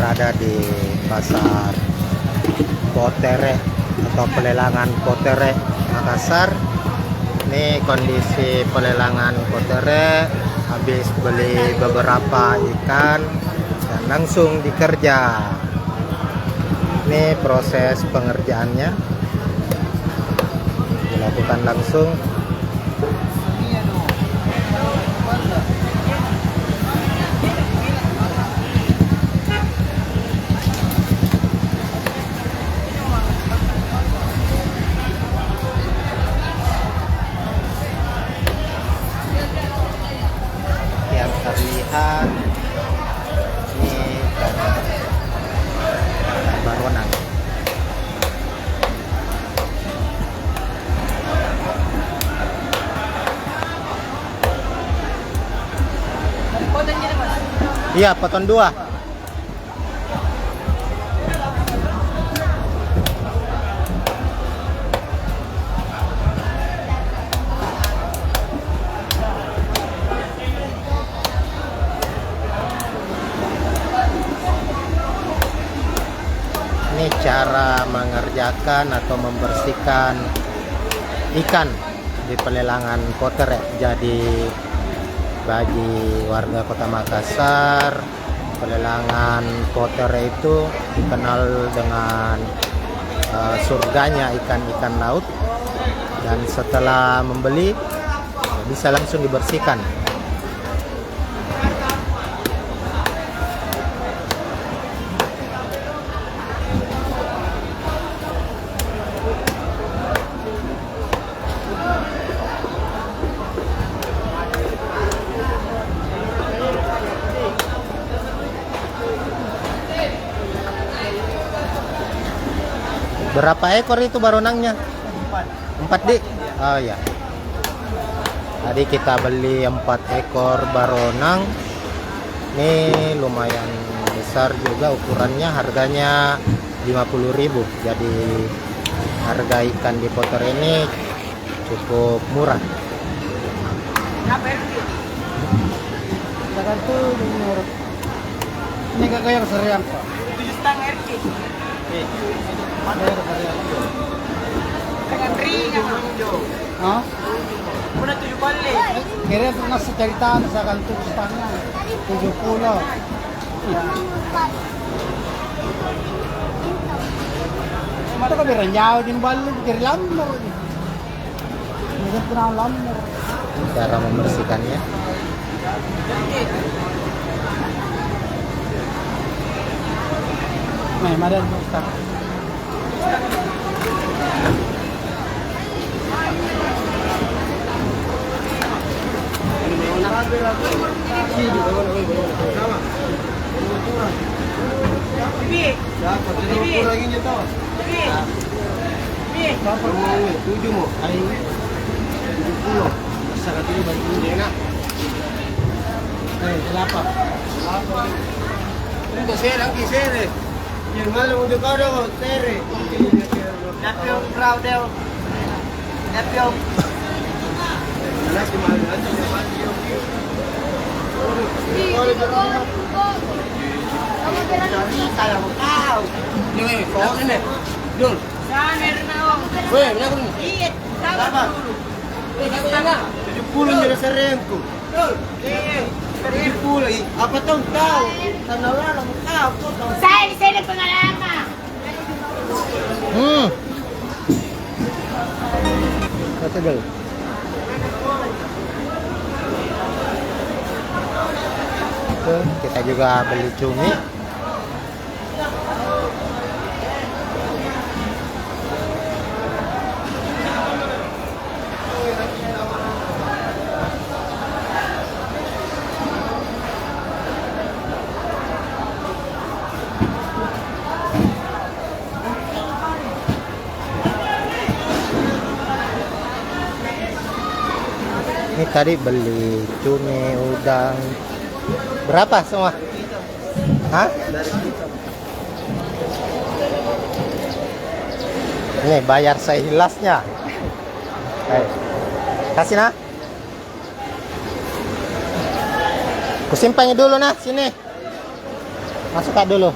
berada di pasar Potere atau pelelangan Potere Makassar. Ini kondisi pelelangan Potere, habis beli beberapa ikan dan langsung dikerja. Ini proses pengerjaannya dilakukan langsung. Yang terlihat ini ikan baronang. Iya, potong dua. Ini cara mengerjakan atau membersihkan ikan di pelelangan Potere. Jadi bagi warga Kota Makassar, pelelangan Potere itu dikenal dengan surganya ikan-ikan laut, dan setelah membeli bisa langsung dibersihkan. Berapa ekor itu baronangnya? 4 dik. Oh ya. Tadi kita beli 4 ekor baronang. Ini lumayan besar juga ukurannya, harganya 50.000. Jadi harga ikan di Potere ini cukup murah. Ini kakak yang serian Pak. 7,5 RT. Ada yang serian. Dengan ringan Jo. Hah? Udah 7 balik. Kira pernah seceritaan sa kanto setengah 70. Ya. Mata kami ranyaw din balik kira lambo. Hindi pernah lambo. Cara membersihkannya. May madan mo stop. Bibi. Dapat kurangin niyo to. Bibi. Bibi. Dapat mo 7 mo ay 70. Sa katili ba hindi na? Eh, lapap. Lapap. Ito sir, ang kisir eh. Yung malo mo dito daw, tere. Napyo proud daw. Napyo. Alas di mahal na ito. Salah mo tao. Yung eh, focus na eh. Doon. Saan meron na ako? Weh, minako rin. Iit. Dapat. Sana. 70 nila sa rento. Dol. Eh. 70 eh. Apat taong tao. Tanawa lang mo tao. Saya nagpangalaman. Katagal. Itu kita juga beli cumi. Ini tadi beli cumi, udang. Berapa semua? Hah? Ini bayar sehilasnya. Kasih nah. Kusimpannya dulu nah, sini. Masukkan dulu.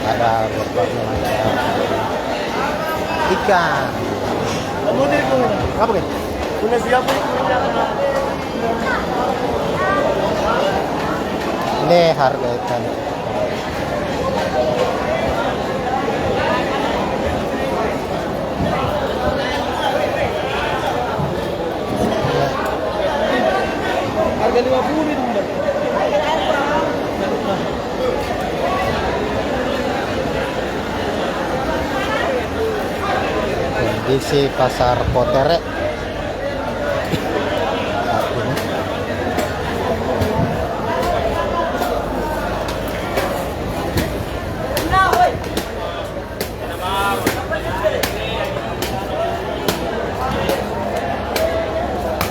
Ada berbagai macam ikan. Apa kan? Ini harga ikan. Harga 50 itu benar. Kondisi pasar Potere saat ini.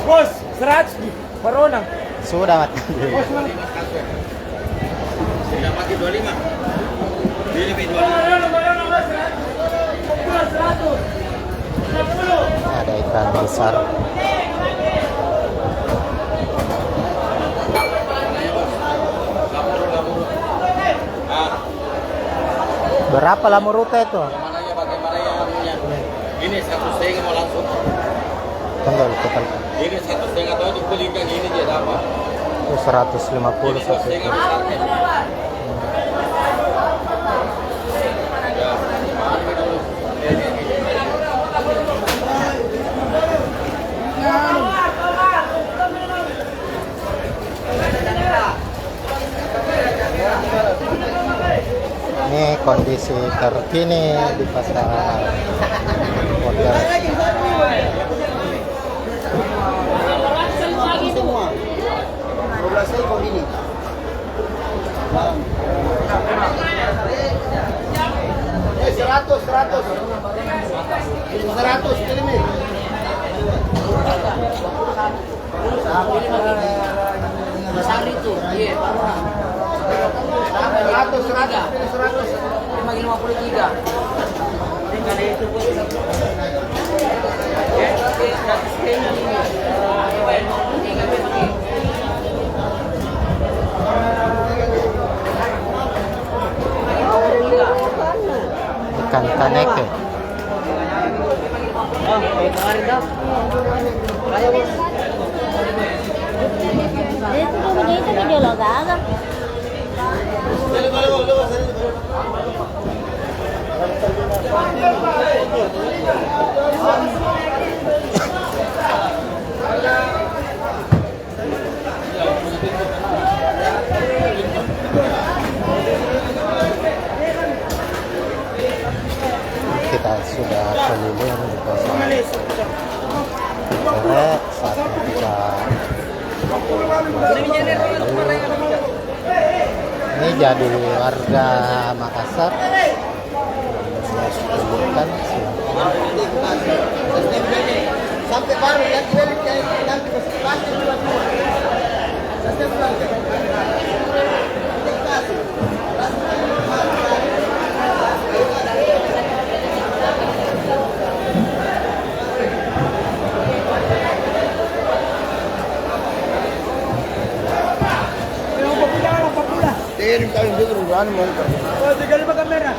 Bos, 100 Corona. Sudah mati. Bos, mana? Sudah mati 25. Dia lebih 25. Ada ikan besar. Berapa lamurute itu? Mananya bagaimana yang anunya? Ini 1,5 mau langsung. Tunggal total. Ini 1,5 atau dibelikan ini dia dapat. Itu 150 Ini satu. 1,5 besarnya. Ya, pakai dulu. Ini kondisi terkini di pasar Potere. Semua. 12 ekor ini. Eh, 100. 100 kirim. Besar itu, iya. 100. 53. Dengan itu pun Ikan kaneke. oh, kemarin dah. Ayo, Bos. Itu video lo gaga. Kita sudah keliling di pasar Potere. Saatnya kita ini jadi warga Makassar. Silakan. Sampai baru yang beli nanti pasti dua. Kirim kali dulu kan mau. Oh, 35 kamera.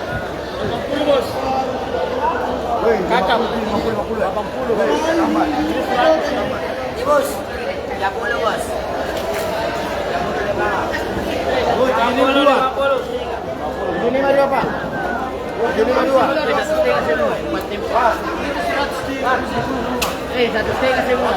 80 bos. Woi, kakak 50. Tambah. Ini, Bos. 30, Bos. Oh, ini 2. Ini 2, Pak. Ini 2. Satu setengah semua.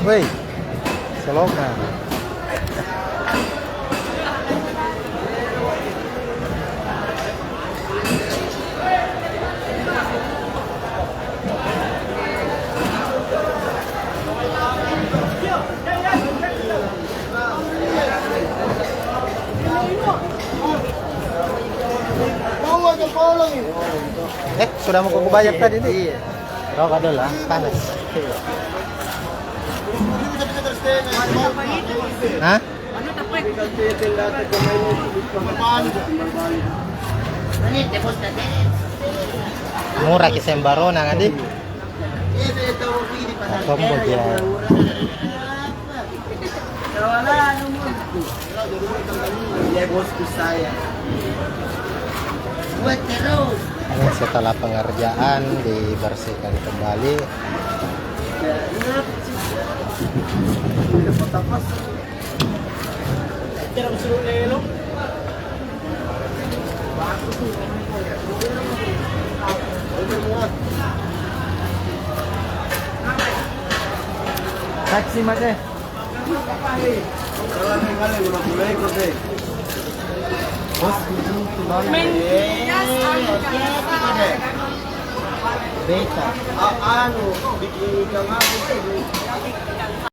Woi, slogan. sudah mau kubayar tadi nih. Iya. Rokok dulu lah, panas. Hah? Murah kisah Barona kan di? Tombol dia. Ya bosku saya. Buat terus. Ini setelah pengerjaan dibersihkan kembali. Taksi mas Beta. Ano, bikin ka nga.